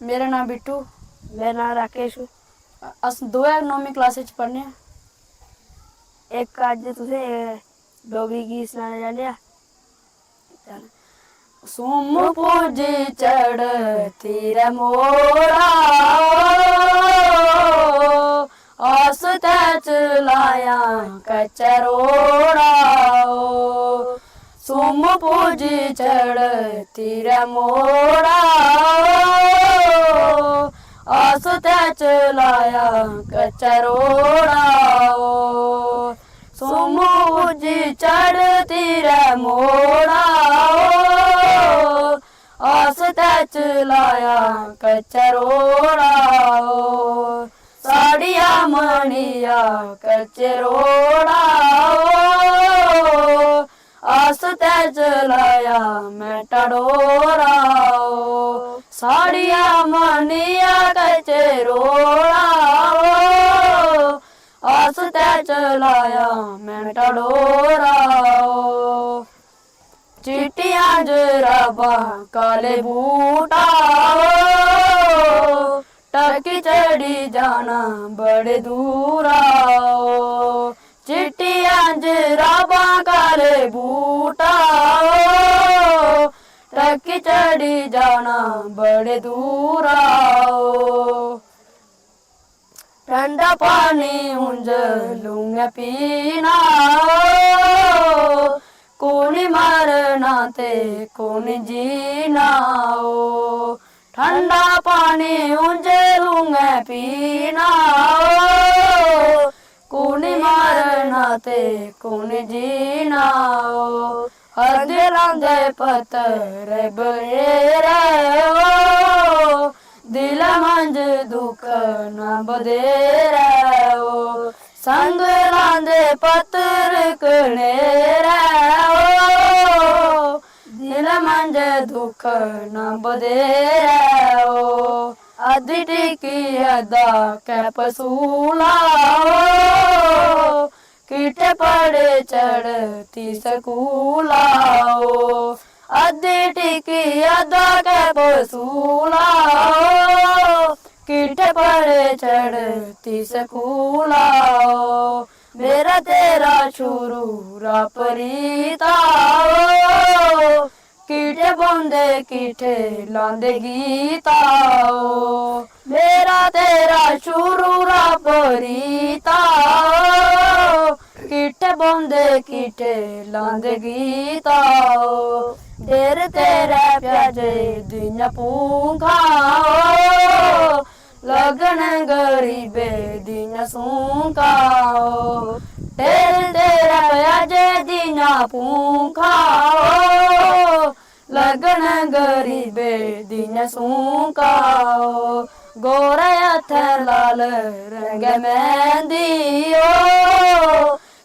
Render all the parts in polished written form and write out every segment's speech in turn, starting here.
मेरा नाम बिट्टू। मेरा नाम राकेश। अस दो 9वीं क्लास च पढ़ने। एक अज तुसें डोगरी गीत सनाना चाह्ने। सुम पूजी चढ़ती रे मोरा आस ते चलाया कचरोड़ा। सुम पूजी चढ़ती रे मोरा आस ते चलाया कचरोड़ा। सुम पूजी चढ़ती रे मोरा आस ते चलाया कचरोड़ा। साड़िया मणिया कचरोड़ा आस ते चलाया मैं टडोरा। साड़िया मणिया कचरोड़ा आस ते चलाया मैं टडोरा। चिट्टियां जराबा काले बूटा टकी चढ़ी जाना बड़े दूरा। चिट्टियां जराबा काले बूटा टकी चढ़ी जाना बड़े दूरा। ठंडा पानी उंज लूंगा पीना कौन मरना ते कौन जीना। ठंडा पानी उंज लूंगा पीना कौन मरना ते कौन जीना। हदे लांदे पत्थर बरेरे दिल मंज दुख न बदेरे। संग लांदे पत्थर कनेरे दिल मंज दुख न बदेरे। अधी टिकी अदा कै पसूला किटे पड़े चढ़ती सकूला। अधी टिकी अदा कै पसूला किटे पड़े चढ़ती सकूला। मेरा तेरा शुरू रापरीता किटे बोंदे किटे लांदे गीता। मेरा तेरा शुरू रापरीता किटे बोंदे किटे लांदे गीता। तेरे तेरे प्याजे दिन पूंखा लगन गरीबे दिन सूखा। तेरे तेरे प्याजे दिन पूंखा लगन गरीबे दिन सूखा। गोरे हथ लाल रंग मेहंदी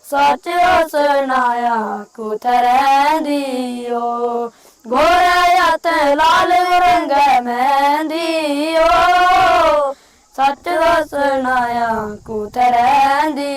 सच सुनाया कुछ रैंदी। गोरे हथ लाल रंग मेहंदी सच सुनाया कुछ रैंदी।